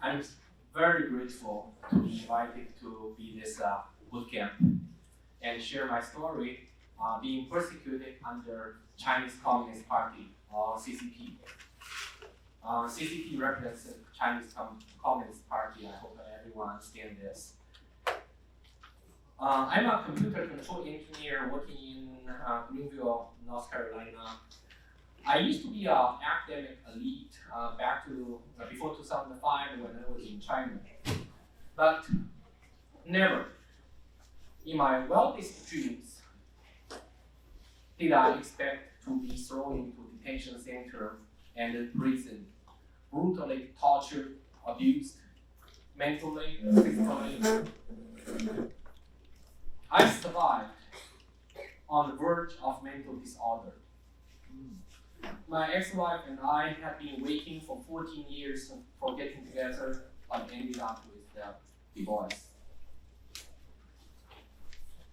I'm very grateful to be invited to be this bootcamp and share my story being persecuted under Chinese Communist Party or CCP. CCP represents the Chinese Communist Party. I hope everyone understands this. I'm a computer control engineer working in Greenville, North Carolina. I used to be an academic elite back to before 2005 when I was in China. But never in my wildest dreams did I expect to be thrown into detention center and prison, brutally tortured, abused, mentally, physically. I survived on the verge of mental disorder. My ex-wife and I had been waiting for 14 years for getting together, but ended up with divorce.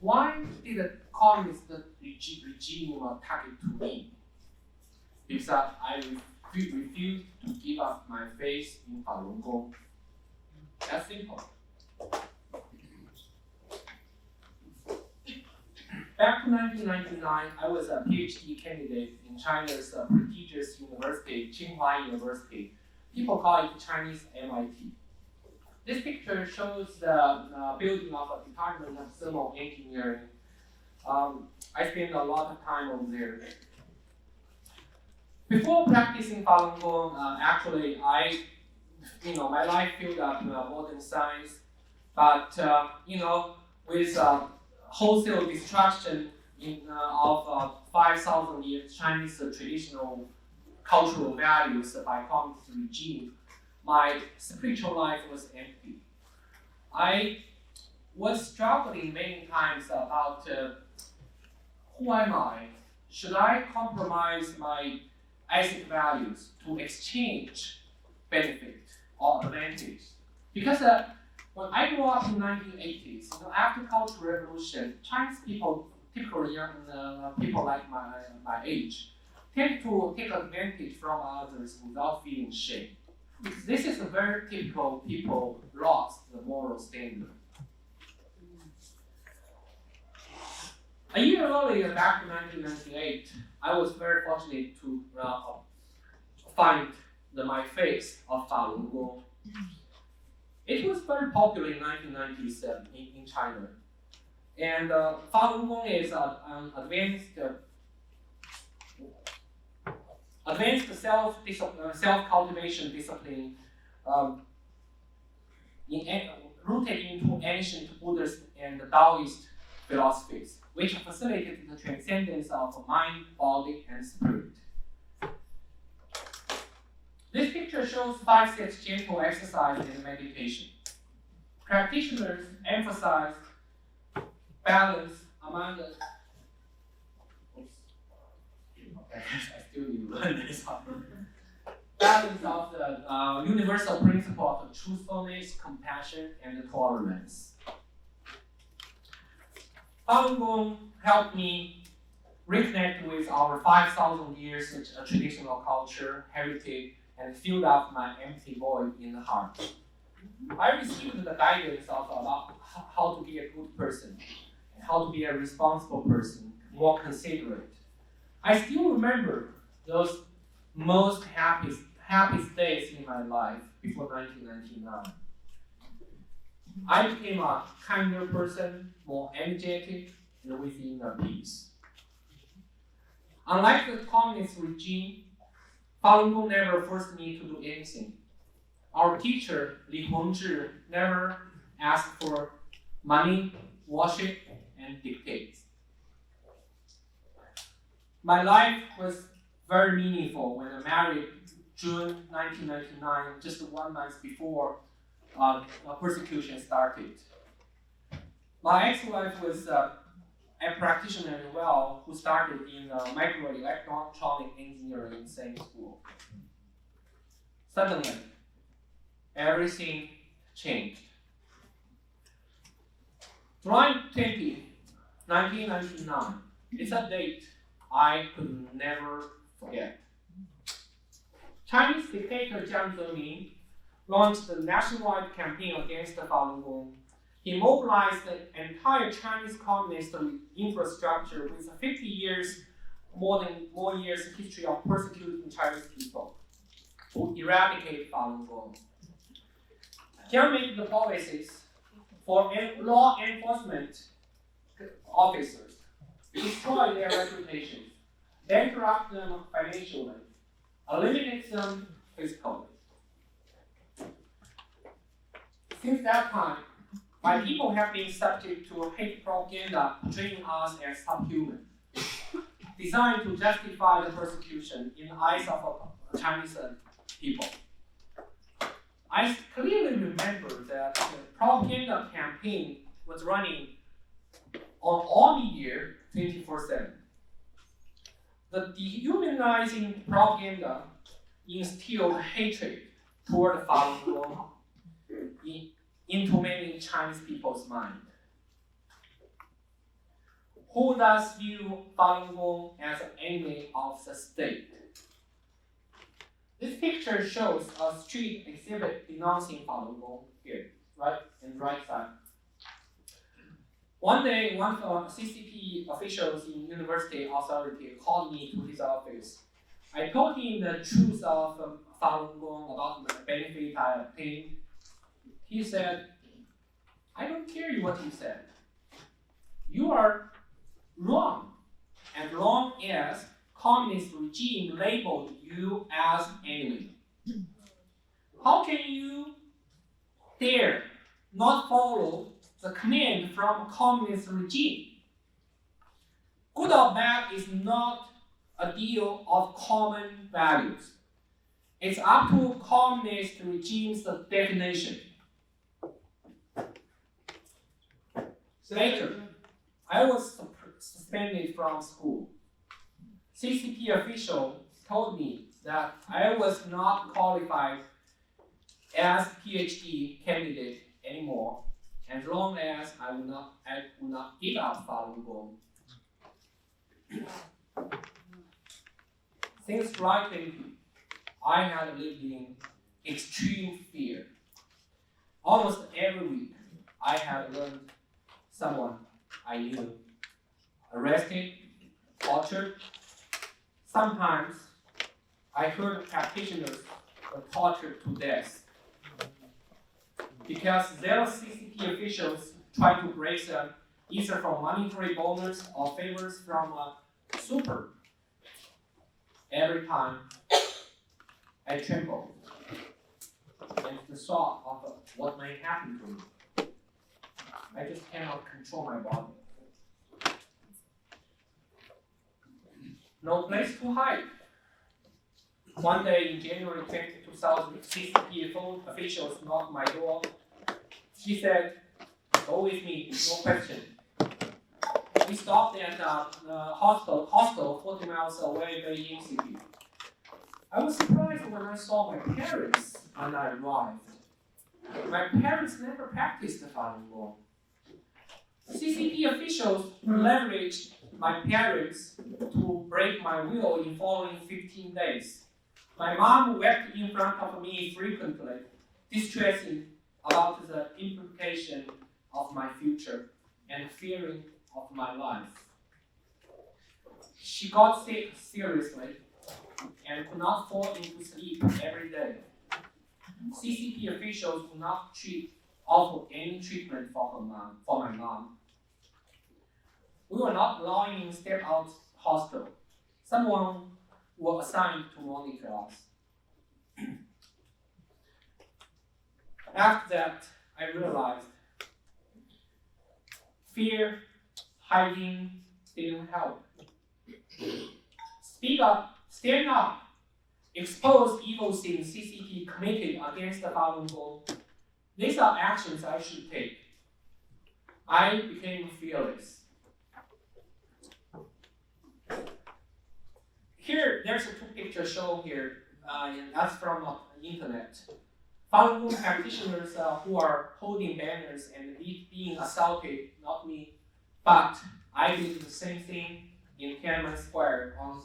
Why did the communist regime target to me? Because I refused to give up my faith in Falun Gong. That's simple. Back to 1999, I was a PhD candidate in China's prestigious university, Tsinghua University. People call it Chinese MIT. This picture shows the building of a department of thermal engineering. I spent a lot of time over there. Before practicing Falun Gong, actually, my life filled up modern science, but with wholesale destruction of 5,000 years Chinese traditional cultural values by communist regime, my spiritual life was empty. I was struggling many times about who am I? Should I compromise my ethic values to exchange benefit or advantage? Because when I grew up in the 1980s, after Cultural Revolution, Chinese people, typically young people like my age, tend to take advantage from others without feeling shame. This is a very typical people lost the moral standard. A year earlier, back in 1998, I was very fortunate to find my faith of Falun Gong. It was very popular in 1997 in China. And Falun Gong is an advanced self-cultivation discipline rooted into ancient Buddhist and Taoist philosophies, which facilitated the transcendence of mind, body, and spirit. This picture shows 5 steps gentle exercise and meditation. Practitioners emphasize balance among the. I still need to learn this. Balance of the universal principle of truthfulness, compassion, and tolerance. Falun Gong helped me reconnect with our 5,000 years of traditional culture, heritage, and filled up my empty void in the heart. I received the guidance about how to be a good person, and how to be a responsible person, more considerate. I still remember those most happiest days in my life before 1999. I became a kinder person, more energetic, and with inner peace. Unlike the communist regime, Falun Gong never forced me to do anything. Our teacher, Li Hongzhi, never asked for money, worship, and dictates. My life was very meaningful when I married June 1999, just 1 month before persecution started. My ex-wife was a practitioner as well, who started in microelectronic engineering in the same school. Suddenly, everything changed. July 20, 1999, it's a date I could never forget. Chinese dictator Jiang Zemin launched a nationwide campaign against Falun Gong. He mobilized the entire Chinese communist infrastructure with 50 years, more years history of persecuting Chinese people to eradicate Falun Gong. He made the policies for law enforcement officers, destroy their reputations, bankrupt them financially, eliminate them physically. Since that time, my people have been subject to hate propaganda portraying us as subhuman, designed to justify the persecution in the eyes of Chinese people. I clearly remember that the propaganda campaign was running on all media 24/7. The dehumanizing propaganda instilled hatred toward Falun Gong into many Chinese people's mind. Who thus view Falun Gong as an enemy of the state? This picture shows a street exhibit denouncing Falun Gong here, right, in the right side. One day, one of the CCP officials in university authority called me to his office. I told him the truth of Falun Gong about the benefit I obtained. He said, I don't care what you said. You are wrong, as long as communist regime labeled you as enemy. How can you dare not follow the command from a communist regime? Good or bad is not a deal of common values. It's up to communist regime's definition. Later, I was suspended from school. CCP officials told me that I was not qualified as PhD candidate anymore, as long as I would not give up Falun Gong. Since writing, I had lived in extreme fear. Almost every week, I had learned someone I knew arrested, tortured. Sometimes I heard practitioners were tortured to death because zealous CCP officials tried to break them either from monetary bonus or favors from a super. Every time I trembled at the thought of what may happen to me. I just cannot control my body. No place to hide. One day in January 2000, CCP officials knocked my door. She said, go with me, no question. We stopped at the hostel 40 miles away in Beijing City. I was surprised when I saw my parents when I arrived. My parents never practiced Falun Gong. CCP officials leveraged my parents to break my will in following 15 days. My mom wept in front of me frequently, distressing about the implication of my future and fearing of my life. She got sick seriously and could not fall into sleep every day. CCP officials could not offer any treatment for my mom. We were not allowing him to step out hostel. Someone was assigned to monitor us. After that, I realized fear, hiding didn't help. Speak up, stand up, expose evil things CCP committed against the Falun Gong. These are actions I should take. I became fearless. Here, there's two pictures shown here, and that's from the internet. Falun Gong practitioners who are holding banners and being assaulted, not me, but I did the same thing in Tiananmen Square on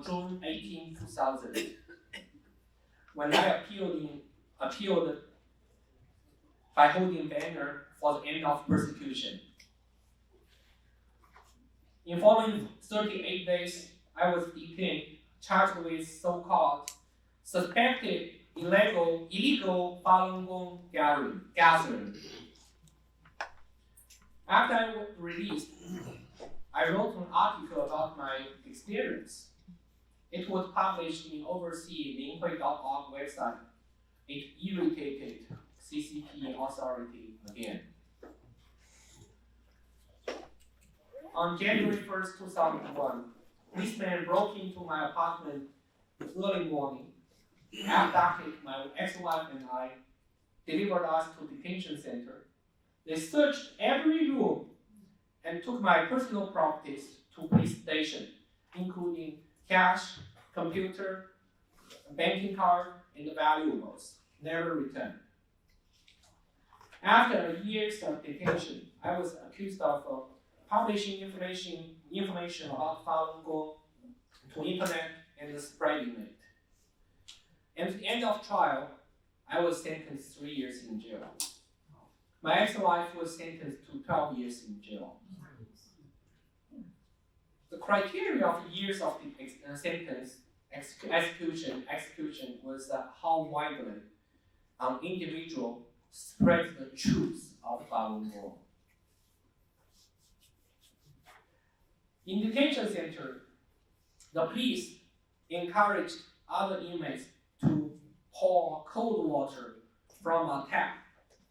June 18, 2000. When I appealed in appealed by holding banner for the end of persecution. In following 38 days, I was detained, charged with so-called suspected illegal Falun Gong gathering. After I was released, I wrote an article about my experience. It was published in overseas Minghui.org website. It irritated CCP authority again. On January 1st, 2001, this man broke into my apartment early morning, abducted my ex-wife and I, delivered us to detention center. They searched every room and took my personal properties to police station, including cash, computer, banking card, and valuables. Never returned. After years of detention, I was accused of publishing information about Falun Gong to internet and spreading it. And at the end of trial, I was sentenced 3 years in jail. My ex-wife was sentenced to 12 years in jail. The criteria of years of the sentence execution was how widely an individual spreads the truth of Falun Gong. In detention center, the police encouraged other inmates to pour cold water from a tap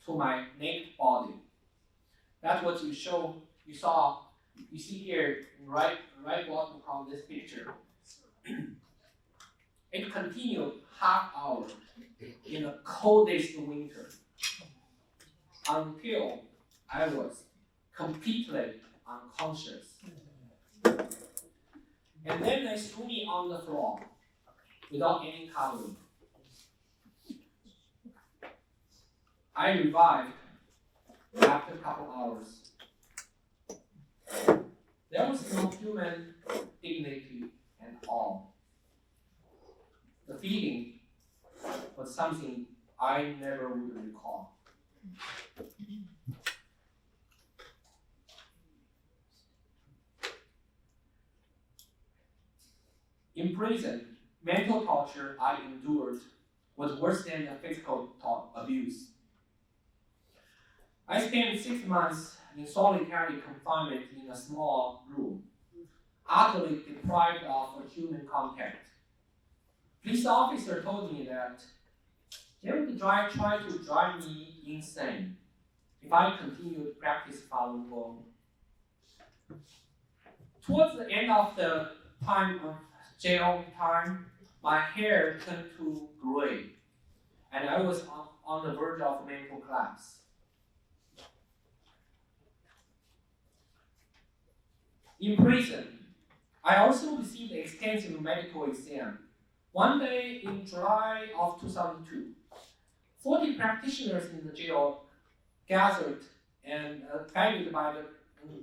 to my naked body. That's what you see here, right bottom of this picture. It continued half hour in the coldest winter until I was completely unconscious. And then they threw me on the floor without any covering. I revived after a couple hours. There was no human dignity at all. The feeling was something I never would recall. In prison, mental torture I endured was worse than the physical abuse. I spent 6 months in solitary confinement in a small room, utterly deprived of human contact. Police officer told me that they would try to drive me insane if I continued to practice Falun Gong. Towards the end of the time of jail time, my hair turned to gray, and I was on the verge of mental collapse. In prison, I also received an extensive medical exam. One day in July of 2002, 40 practitioners in the jail gathered and guided by the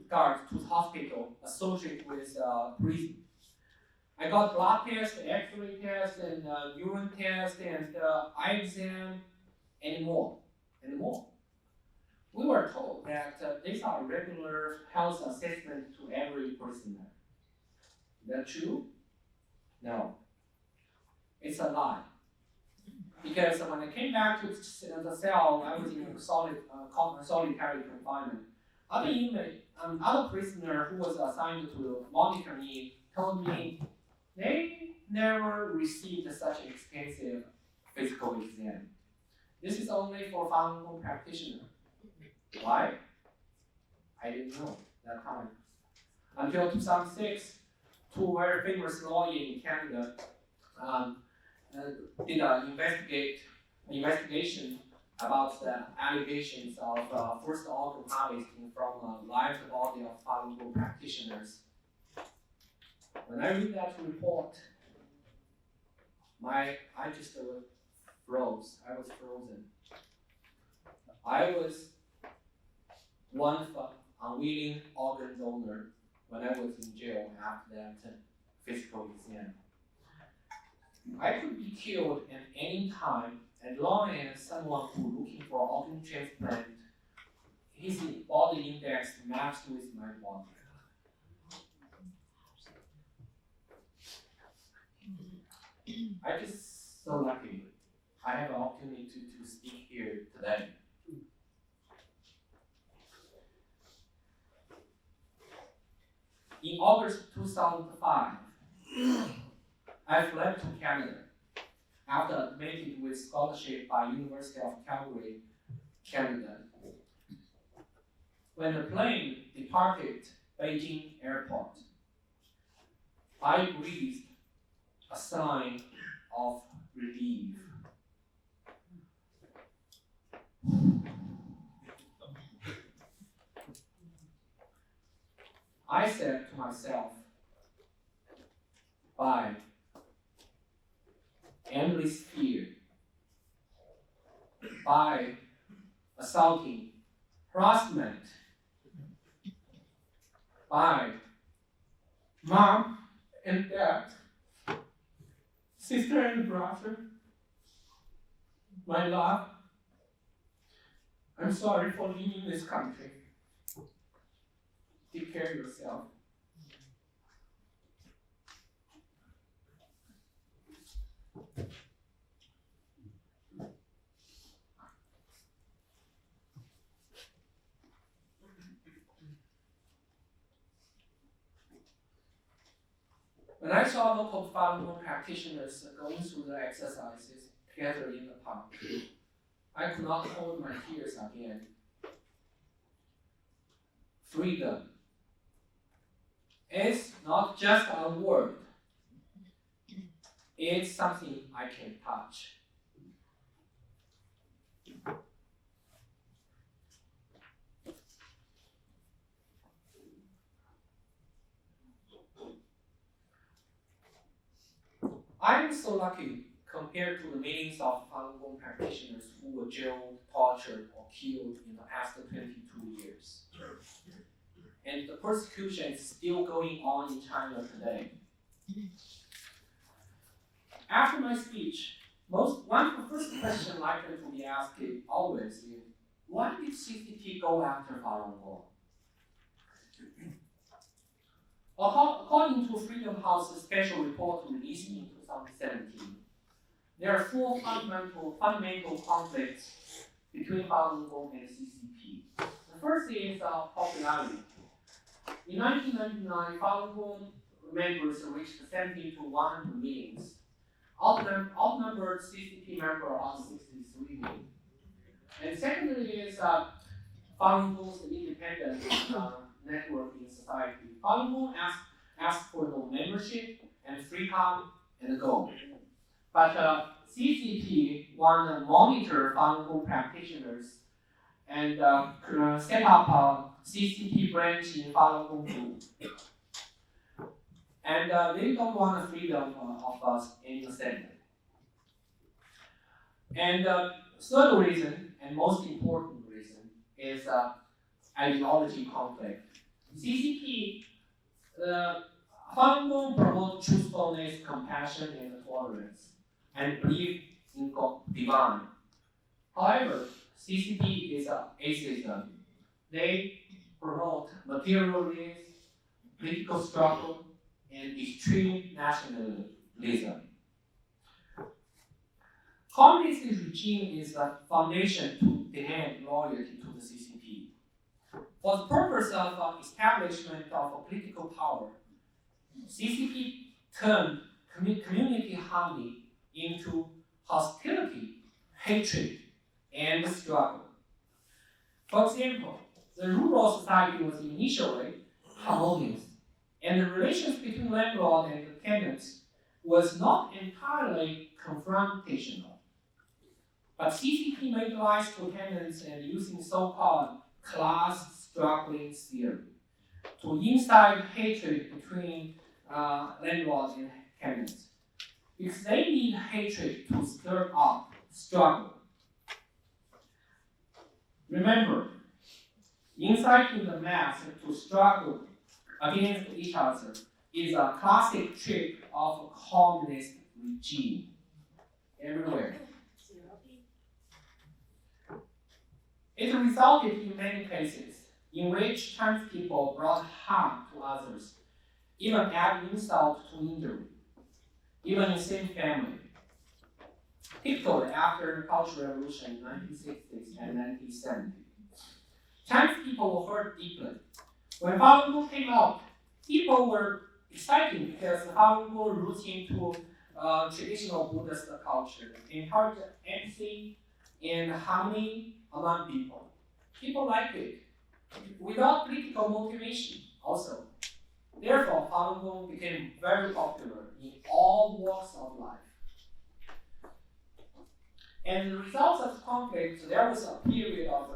guards to the hospital associated with prison. I got blood test, X-ray test, and urine test, and eye exam, and more. We were told that these are regular health assessment to every prisoner. Is that true? No. It's a lie. Because when I came back to the cell, I was in solitary confinement. Other prisoner who was assigned to monitor me told me they never received such an extensive physical exam. This is only for Falun Gong practitioners. Why? I didn't know that time. Until 2006, two very famous lawyers in Canada did an investigation about the allegations of first organ harvesting from live body of Falun Gong practitioners. When I read that report, I just froze. I was frozen. I was one unwilling organ donor when I was in jail after that physical exam. I could be killed at any time as long as someone who looking for organ transplant, his body index matched with my body. I just so lucky I have an opportunity to speak here today. In August 2005, I fled to Canada after admitted with scholarship by University of Calgary, Canada. When the plane departed Beijing airport, I breathed a sign of relief. I said to myself, by endless fear, by assaulting, harassment, by mom and dad, sister and brother, my love, I'm sorry for leaving this country. Take care of yourself. When I saw local Falun Gong practitioners going through the exercises together in the park, I could not hold my tears again. Freedom. It's not just a word. It's something I can touch. I'm so lucky compared to the millions of Falun Gong practitioners who were jailed, tortured, or killed in the past 22 years. And the persecution is still going on in China today. After my speech, one of the first questions likely to be asked always is, why did CCP go after Falun Gong? According to Freedom House's special report released in 2017, there are four fundamental conflicts between Falun Gong and CCP. The first is popularity. In 1999, Falun Gong members reached 70 to 100 millions. Outnumbered CCP members are 63 million. And secondly is Falun Gong's independent network in society. Falun Gong asked for no membership and free come and go. But CCP want to monitor Falun Gong practitioners and set up a CCP branch in Falun Gong group. And they don't want the freedom of us in the center. And third reason, and most important reason, is ideology conflict. CCP, Falun Gong promotes truthfulness, compassion, and tolerance, and believe in God, divine. However, CCP is atheism. They promote materialism, political struggle, and extreme nationalism. Communist regime is the foundation to demand loyalty to the CCP. For the purpose of establishment of political power, CCP turned community harmony into hostility, hatred, and struggle. For example, the rural society was initially harmonious, and the relations between landlord and tenants was not entirely confrontational. But CCP made lies to tenants and using so-called class struggling theory to incite hatred between landlords and tenants, because they need hatred to stir up struggle. Remember, inciting the mass to struggle against each other is a classic trick of a communist regime everywhere. It resulted in many cases in which Chinese people brought harm to others, even add insult to injury, even in same family. Typically, after the Cultural Revolution in 1960s and 1970s, Chinese people were hurt deeply. When Falun Gong came out, people were excited because Falun Gong roots into traditional Buddhist culture, encouraged empathy and harmony among people. People liked it, without political motivation also. Therefore, Falun Gong became very popular in all walks of life. And the results of the conflict, there was a period of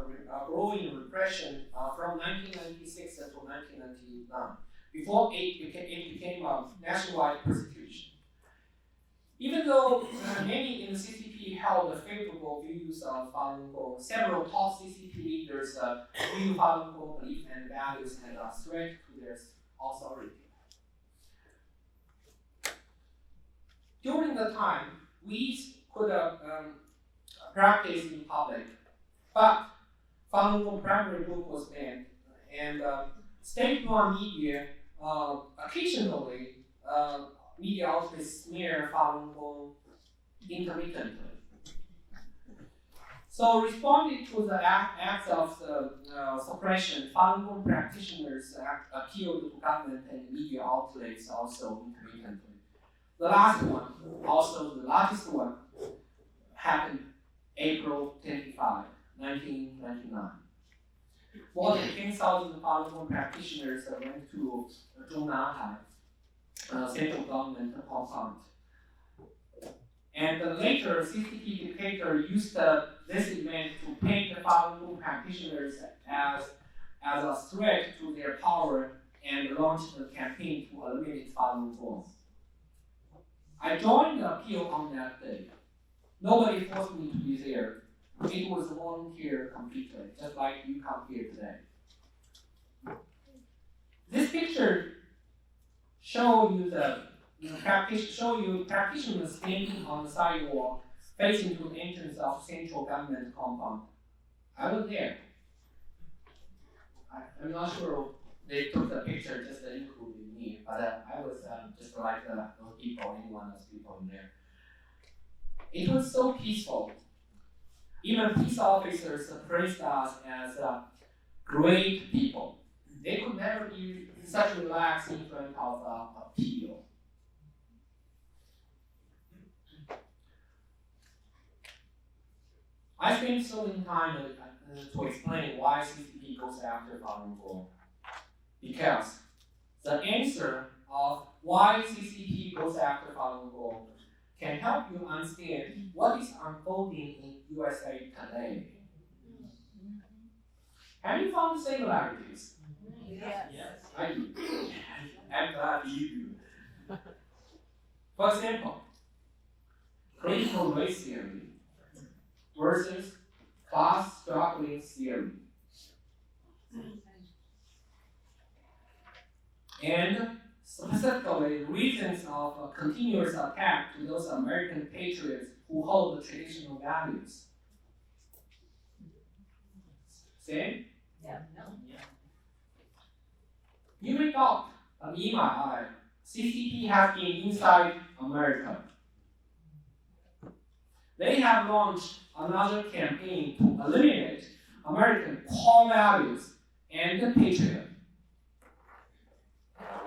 growing repression from 1996 to 1999, before it became a nationwide persecution. Even though many in the CCP held favorable views of Falun Gong, several top CCP leaders view Falun Gong belief and values as a threat to their authority. During the time, we could practice in public, but Falun Gong primary book was banned, and state-run media occasionally media outlets smear Falun Gong intermittently. So, responding to the acts of suppression, Falun Gong practitioners appealed to government and media outlets also intermittently. The last one, also the largest one, happened April 25, 1999. More than 10,000 Falun Gong practitioners went to Zhongnanhai, central government compound. And later, CCP dictator used this event to paint the Falun Gong practitioners as a threat to their power and launched a campaign to eliminate Falun Gong. I joined the appeal on that day. Nobody forced me to be there. It was volunteer completely, just like you come here today. This picture show you practitioners standing on the sidewalk facing to the entrance of central government compound. I was there. I'm not sure they took the picture just to include me, but I was just like those people, anyone else people in there. It was so peaceful. Even peace officers praised us as great people. They could never be such relaxed in front of appeal. I spent so many time to explain why CCP goes after Falun Gong. Because the answer of why CCP goes after Falun Gong can help you understand what is unfolding in USA today. Have you found similarities? Yes. I do. I'm glad you do. For example, critical race theory versus class struggling theory. And specifically, reasons of a continuous attack to those American patriots who hold the traditional values. Same? Yeah. No. Yeah. You may thought, in my eye, CCP has been inside America. They have launched another campaign to eliminate American core values and patriotism.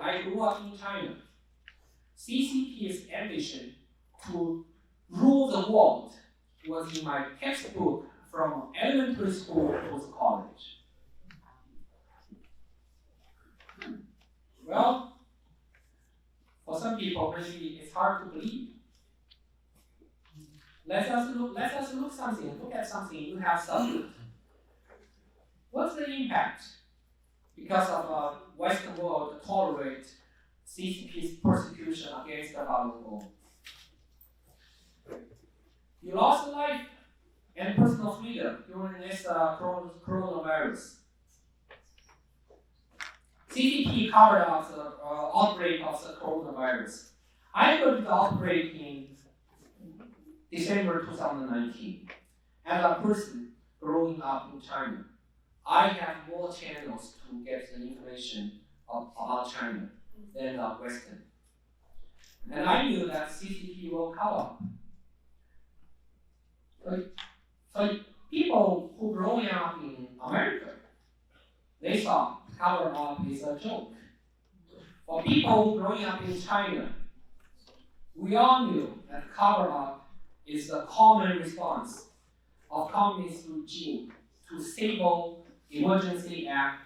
I grew up in China. CCP's ambition to rule the world was in my textbook from elementary school to college. Well, for some people, maybe it's hard to believe. Let us look at something you have suffered. What's the impact? Because of Western world tolerate CCP's persecution against the Falun Gong. You lost life and personal freedom during this coronavirus. CCP covered up the outbreak of the coronavirus. I heard the outbreak in December 2019 as a person growing up in China, I have more channels to get the information about China than Western. And I knew that CCP will cover up. So people who growing up in America, they thought cover up is a joke. For people growing up in China, we all knew that cover up is the common response of communist regime to civil emergency act,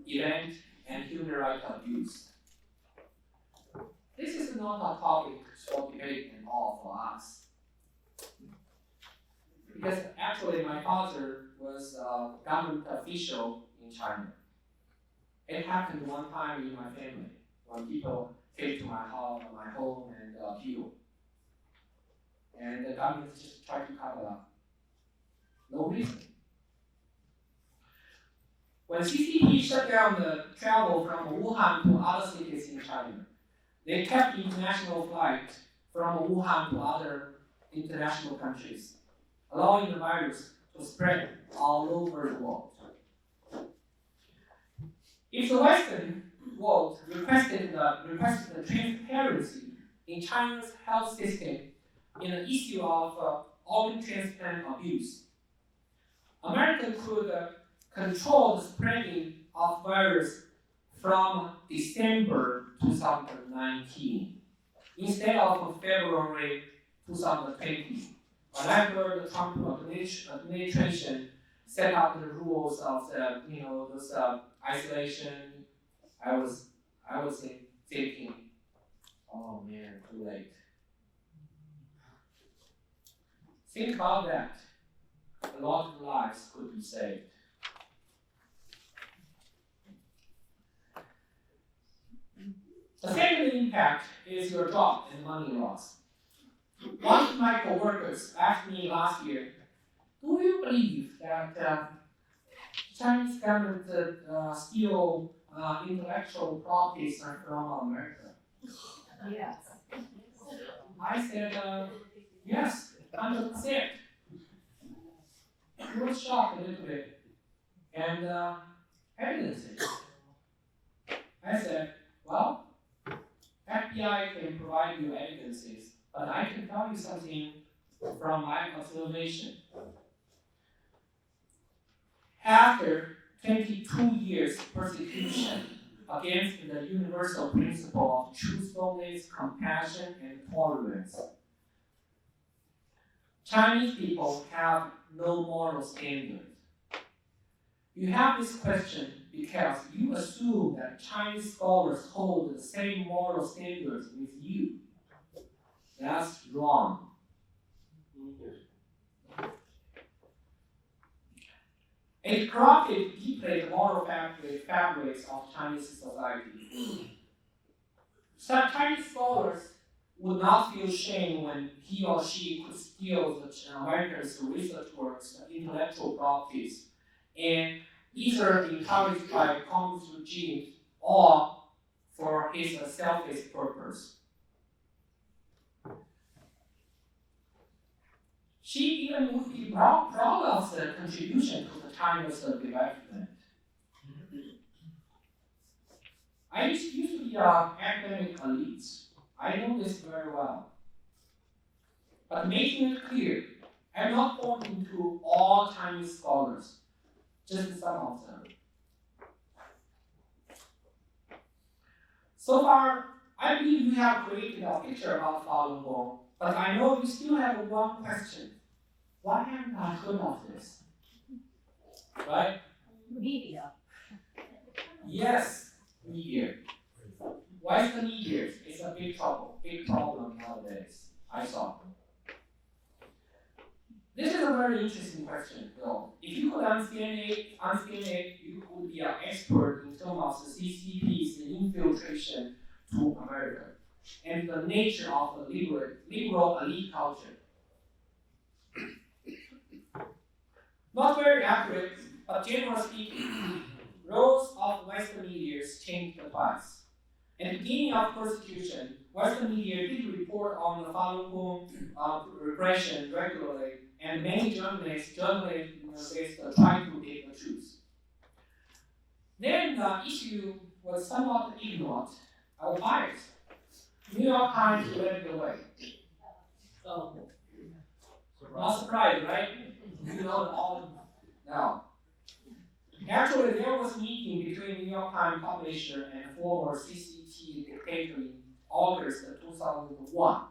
event, and human rights abuse. This is not a topic for debate at all for us. Because actually my father was a government official in China. It happened one time in my family when people came to my house, my home and appeal. And the government just tried to cover up. No reason. When CCP shut down the travel from Wuhan to other cities in China, they kept international flights from Wuhan to other international countries, allowing the virus to spread all over the world. If the Western world requested the transparency in China's health system in the issue of organ transplant abuse, America could control the spreading of virus from December 2019 instead of February 2020. When I heard the Trump administration set up the rules of the those isolation, I was thinking, oh man, too late. Think about that. A lot of lives could be saved. The second impact is your job and money loss. One of my coworkers asked me last year, do you believe that Chinese government steal intellectual properties from America? Yes. I said, yes, 100%. He was shocked a little bit. And evidences. I said, well, FBI can provide you evidences, but I can tell you something from my observation. After 22 years persecution against the universal principle of truthfulness, compassion, and tolerance, Chinese people have no moral standard. You have this question because you assume that Chinese scholars hold the same moral standards with you. That's wrong. It corrupted deeply the moral fabrics of Chinese society. Some Chinese scholars would not feel shame when he or she could steal the Americans' research works, intellectual properties, and either encouraged by communist regimes or for his selfish purpose. She even would be proud of the contribution to the China's development. I used to be an academic elite. I know this very well. But making it clear, I'm not pointing to all Chinese scholars, just some of them. So far, I believe you have created a picture about Falun Gong, but I know you still have one question. Why haven't I heard of this? Right? Media. Yes, media. Western media is a big problem nowadays, I saw. This is a very interesting question, though. If you could understand it, you could be an expert in terms of the CCP's infiltration to America and the nature of the liberal elite culture. Not very accurate, but generally speaking, roles of Western media changed twice. At the beginning of persecution, Western media did report on the Falun Gong repression regularly, and many journalists tried to get the truth. Then the issue was somewhat ignored or biased. New York Times led the way. So, not surprised, right? You know all now. Actually, there was a meeting between New York Times publisher and former CCP dictator in August 2001.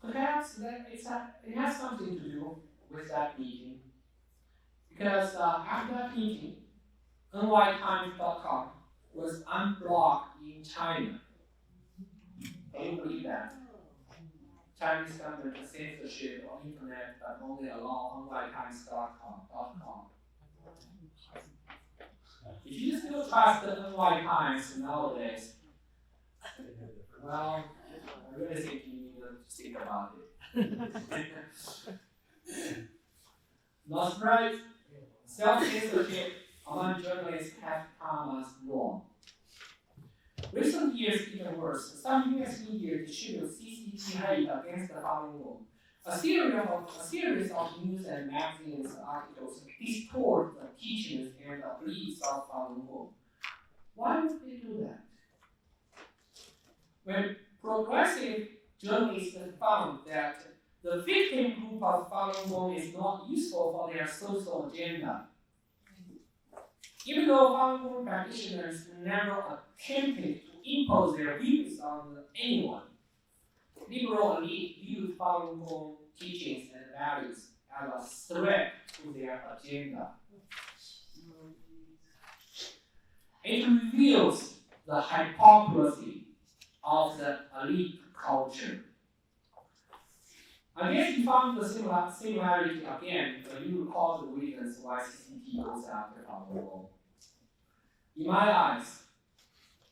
Perhaps it has something to do with that meeting, because after that meeting, nytimes.com was unblocked in China. Can you believe that? Chinese government censorship on internet, but only allow nytimes.com. If you still trust the NY Times nowadays, well, I really think you need to think about it. Not surprised, self-censorship among journalists has become as norm. Recent years even worse. Some US media distribute CCP hate against the Falun Gong. A series of news and magazines articles distort the teachings and the beliefs of Falun Gong. Why would they do that? When progressive journalists found that the victim group of Falun Gong is not useful for their social agenda, even though Falun Gong practitioners never attempted to impose their views on anyone, liberal elite viewed Falun Gong teachings and values as a threat to their agenda. It reveals the hypocrisy of the elite culture. I guess you found the similarity again when you recall the reasons why CCP goes after Falun Gong. In my eyes,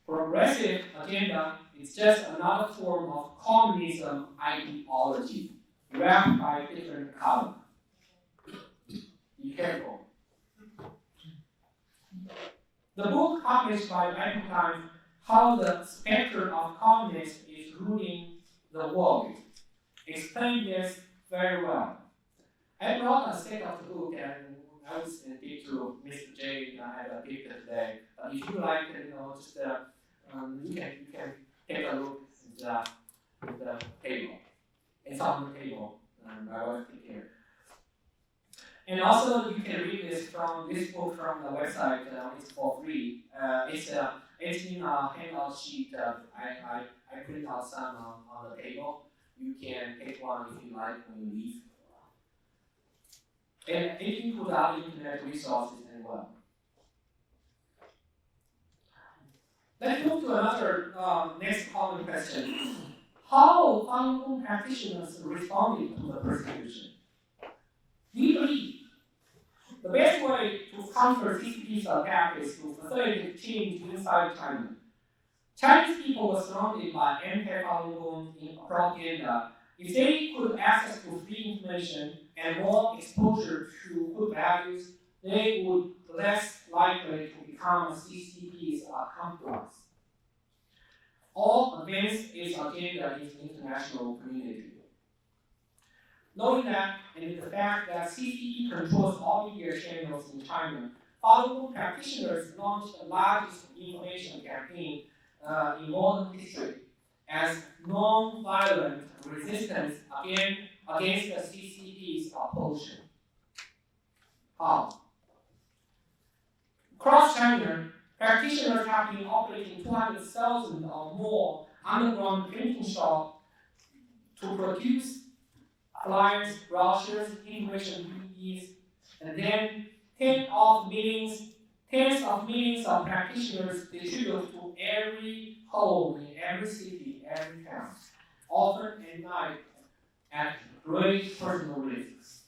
progressive agenda is just another form of communism ideology wrapped by a different color. Be careful. The book published by Raleigh Times, How the Spectre of Communism is Ruling the World, explains this very well. I brought a set of the book and I will speak to Mr. J. I had a gift today. If you like, just you can take a look at the table. It's on the table, and I will take care. And also, you can read this book from the website. It's for free. It's in a handout sheet. I printed out some on the table. You can take one if you like when you leave. And it includes other internet resources as well. Let's move to another next common question. How Falun Gong practitioners responded to the persecution? We believe the best way to counter CCP's attack is to facilitate change inside China. Chinese people were surrounded by anti-Falun Gong propaganda. If they could access to free information and more exposure to good values, they would be less likely to become CCP's accomplice. All advance its agenda in the international community. Knowing that, and the fact that CCP controls all media channels in China, Falun Gong practitioners launched the largest information campaign in modern history as non-violent resistance against the CCP's opposition. How? Across China, practitioners have been operating 200,000 or more underground printing shops to produce flyers, brochures, information PDFs, and then tens of millions of practitioners distributed to every home in every city, every town, often at night at great personal risks.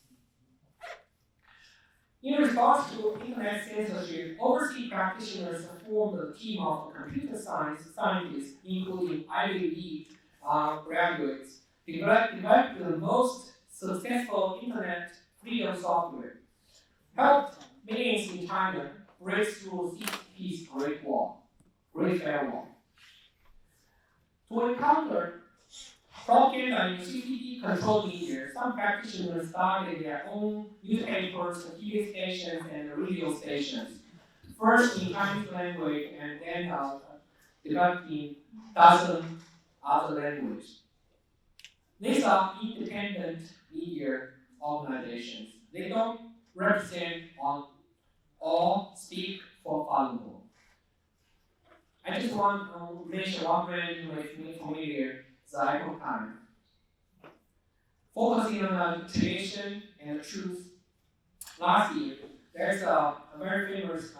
In response to internet censorship, overseas practitioners formed a team of computer scientists, including Ivy League graduates, developed the most successful internet freedom software, helped millions in China break through CCP's Great Firewall. CCP controlled media, some practitioners started their own newspapers, TV stations, and radio stations. First in Chinese language, and then developed in dozens other languages. These are independent media organizations. They don't represent or speak for Falun Gong. I just want to mention one brand you may be familiar, the Icon Time. Focusing on the tradition and the truth. Last year, there's a very famous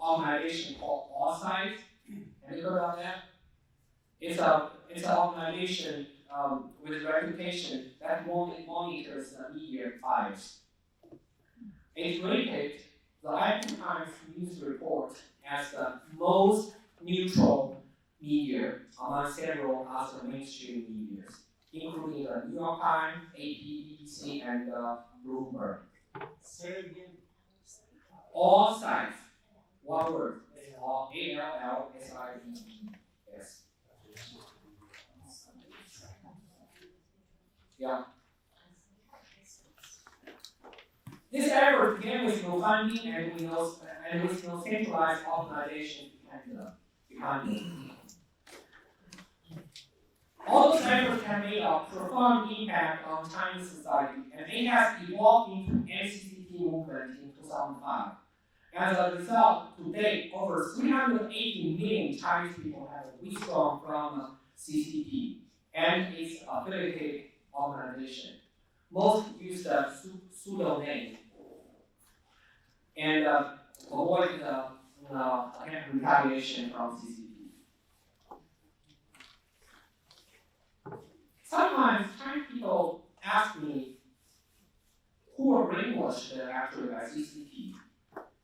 organization called All Sides. Have you heard about that? It's an organization with a reputation that monitors the media bias. It rated the Icon Times news report as the most neutral media among several other mainstream media, including the New York Times, AP, BBC, and Bloomberg. Say it again. All sides, one word, all ALLSIDES. Yeah. This effort began with no funding and with no centralized organization behind it. All those efforts have made a profound impact on Chinese society, and it has evolved into NCCP movement in 2005. As a result, today, over 380 million Chinese people have withdrawn from CCP and its affiliated organization. Most use the pseudonym and avoid retaliation from CCP. Sometimes Chinese people ask me who are brainwashed actually by CCP,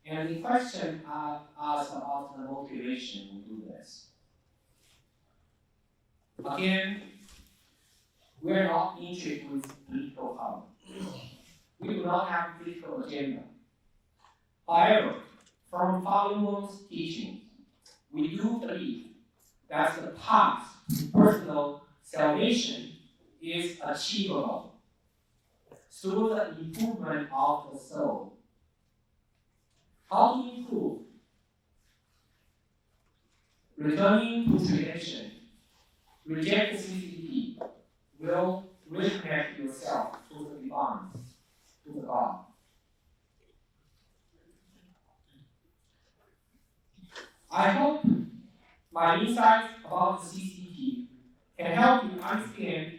and the question asks about the motivation to do this. Again, we are not interested with political power. We do not have a political agenda. However, from Falun Gong's teaching, we do believe that the path to personal salvation is achievable through the improvement of the soul. How to improve? Returning to tradition, reject the CCP, will reconnect yourself to the divine, to the God. I hope my insights about the CCP can help you understand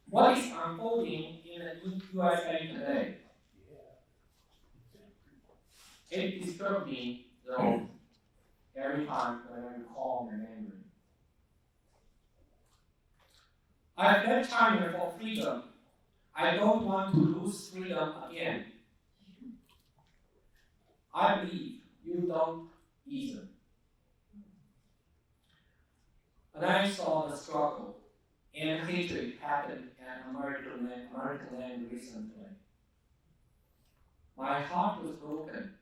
what is unfolding in the USA today. It disturbs me, though, every time when I recall my memory. I left China for freedom. I don't want to lose freedom again. I believe you don't either. And I saw the struggle and hatred happen at American land recently. My heart was broken.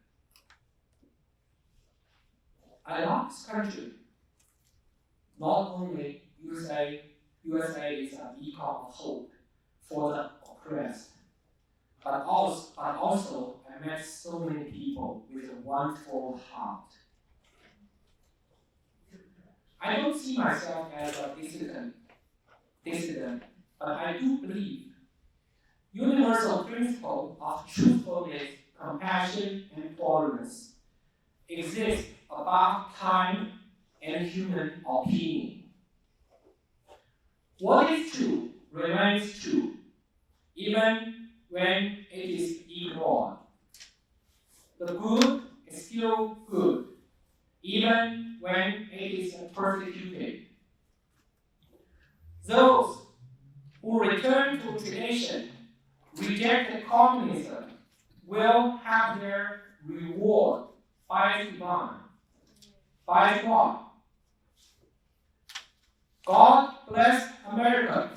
I love this country. Not only USA is a beacon of hope for the oppressed, but also I met so many people with a wonderful heart. I don't see myself as a dissident, but I do believe universal principle of truthfulness, compassion, and tolerance exist above time and human opinion. What is true remains true, even when it is ignored. The good is still good, even when it is persecuted. Those who return to tradition, reject communism, will have their reward by divine, by God. God bless America.